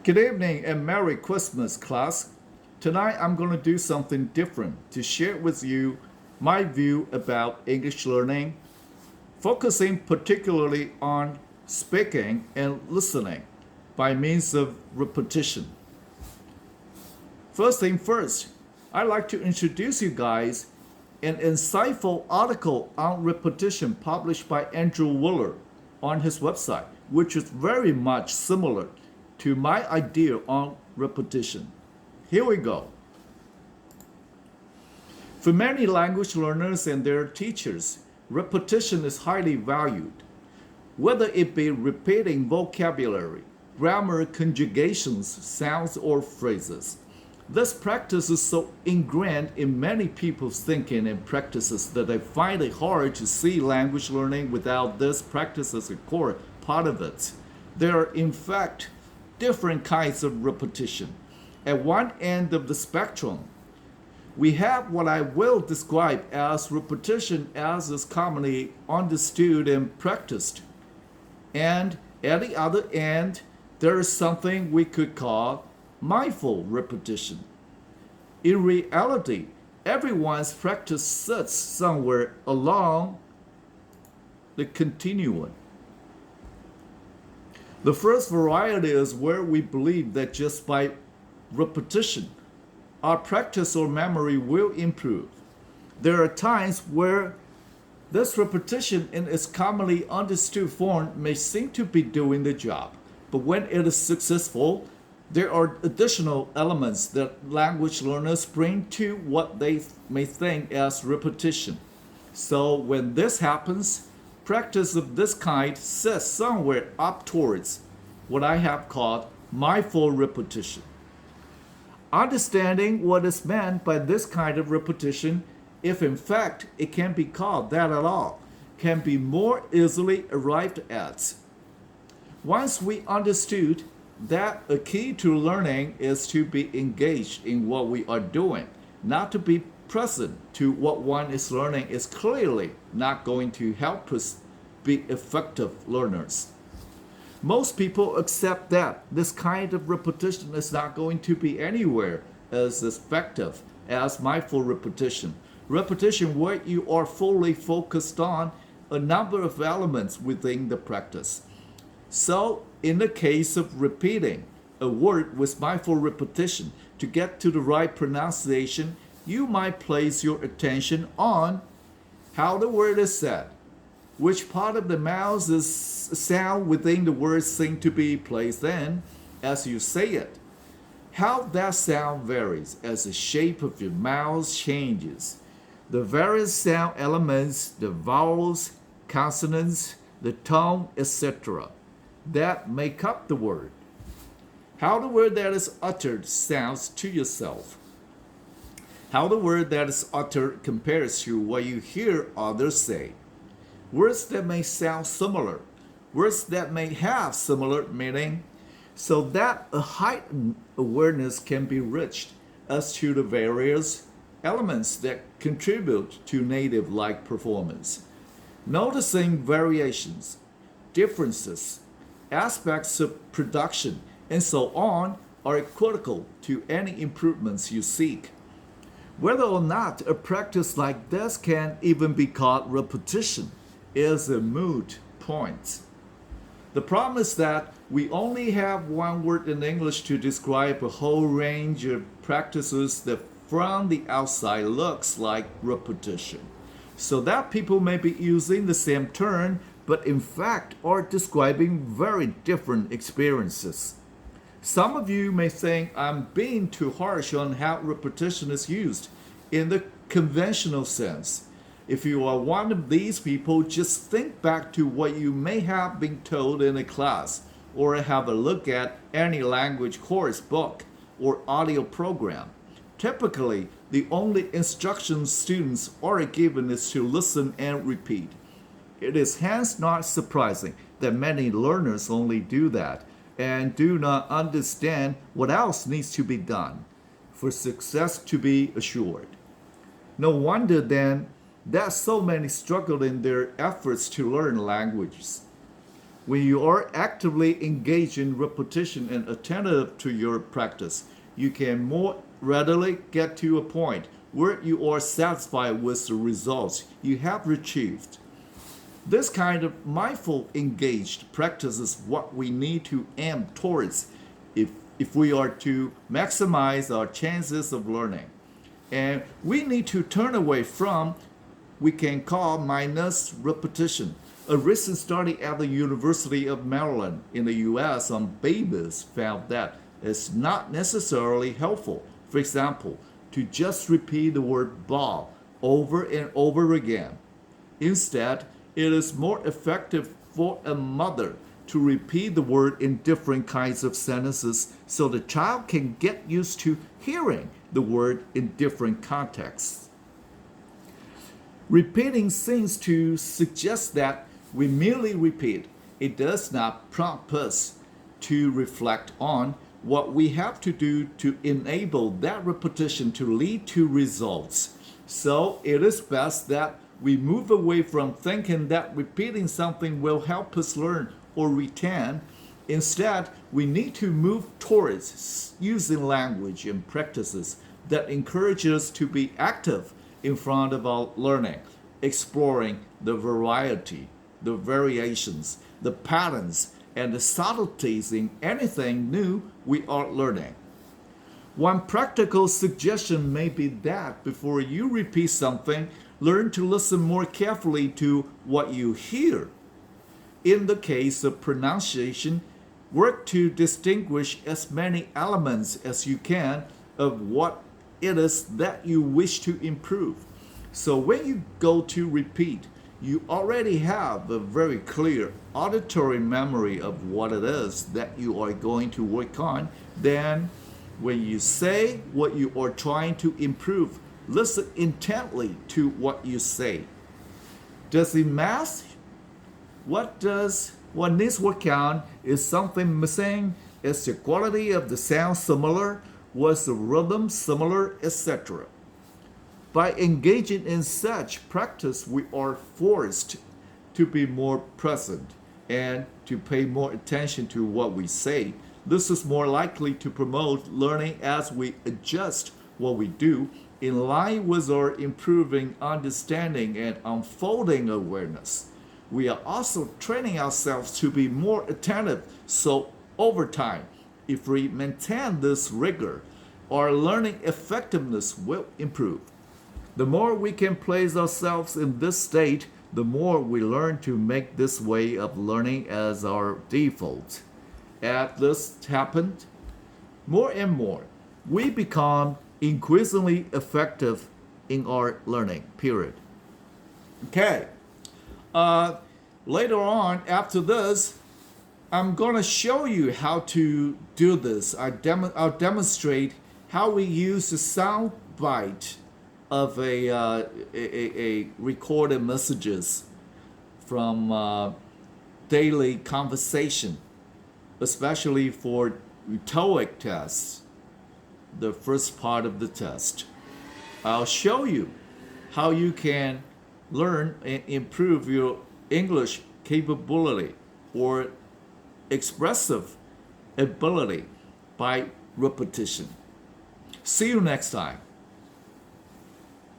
Good evening and Merry Christmas, class. Tonight I'm going to do something different to share with you my view about English learning, focusing particularly on speaking and listening by means of repetition. First thing first, I'd like to introduce you guys an insightful article on repetition published by Andrew Willer on his website, which is very much similar to my idea on repetition. Here we go. For many language learners and their teachers, repetition is highly valued. Whether it be repeating vocabulary, grammar, conjugations, sounds, or phrases. This practice is so ingrained in many people's thinking and practices that I find it hard to see language learning without this practice as a core part of it. There are, in fact, different kinds of repetition. At one end of the spectrum, we have what I will describe as repetition as is commonly understood and practiced. And at the other end, there is something we could call mindful repetition. In reality, everyone's practice sits somewhere along the continuum. The first variety is where we believe that just by repetition, our practice or memory will improve. There are times where this repetition in its commonly understood form may seem to be doing the job, but when it is successful, there are additional elements that language learners bring to what they may think as repetition. So when this happens, practice of this kind sits somewhere up towards what I have called mindful repetition. Understanding what is meant by this kind of repetition, if in fact it can be called that at all, can be more easily arrived at. Once we understood that a key to learning is to be engaged in what we are doing, not to be present to what one is learning is clearly not going to help us be effective learners. Most people accept that this kind of repetition is not going to be anywhere as effective as mindful repetition. Repetition where you are fully focused on a number of elements within the practice. So, in the case of repeating a word with mindful repetition to get to the right pronunciation, you might place your attention on how the word is said, which part of the mouth is sound within the word seem to be placed in as you say it, how that sound varies as the shape of your mouth changes, the various sound elements, the vowels, consonants, the tone, etc., that make up the word. How the word that is uttered sounds to yourself. How the word that is uttered compares to what you hear others say. Words that may sound similar, words that may have similar meaning, so that a heightened awareness can be reached as to the various elements that contribute to native-like performance. Noticing variations, differences, aspects of production, and so on are critical to any improvements you seek. Whether or not a practice like this can even be called repetition is a moot point. The problem is that we only have one word in English to describe a whole range of practices that from the outside looks like repetition, so that people may be using the same term but in fact are describing very different experiences. Some of you may think I'm being too harsh on how repetition is used in the conventional sense. If you are one of these people, just think back to what you may have been told in a class, or have a look at any language course book or audio program. Typically, the only instruction students are given is to listen and repeat. It is hence not surprising that many learners only do that and do not understand what else needs to be done for success to be assured. No wonder then that so many struggle in their efforts to learn languages. When you are actively engaged in repetition and attentive to your practice, you can more readily get to a point where you are satisfied with the results you have achieved. This kind of mindful, engaged practice is what we need to aim towards if we are to maximize our chances of learning. And we need to turn away from we can call mindless repetition. A recent study at the University of Maryland in the US on babies found that it's not necessarily helpful, for example, to just repeat the word ball over and over again. Instead, it is more effective for a mother to repeat the word in different kinds of sentences so the child can get used to hearing the word in different contexts. Repeating seems to suggest that we merely repeat. It does not prompt us to reflect on what we have to do to enable that repetition to lead to results. So it is best that we move away from thinking that repeating something will help us learn or retain. Instead, we need to move towards using language and practices that encourage us to be active in front of our learning, exploring the variety, the variations, the patterns, and the subtleties in anything new we are learning. One practical suggestion may be that before you repeat something, learn to listen more carefully to what you hear. In the case of pronunciation, work to distinguish as many elements as you can of what it is that you wish to improve. So when you go to repeat, you already have a very clear auditory memory of what it is that you are going to work on. Then when you say what you are trying to improve, listen intently to what you say. Does it mask? What needs work on? Is something missing? Is the quality of the sound similar? Was the rhythm similar, etc.? By engaging in such practice, we are forced to be more present and to pay more attention to what we say. This is more likely to promote learning as we adjust what we do in line with our improving understanding and unfolding awareness. We are also training ourselves to be more attentive, so over time, if we maintain this rigor, our learning effectiveness will improve. The more we can place ourselves in this state, the more we learn to make this way of learning as our default. As this happened, more and more, we become increasingly effective in our learning, period. Okay. Later on, after this, I'm going to show you how to do this. I'll demonstrate how we use the sound bite of a recorded messages from daily conversation, especially for TOEIC tests, the first part of the test. I'll show you how you can learn and improve your English capability or expressive ability by repetition. See you next time.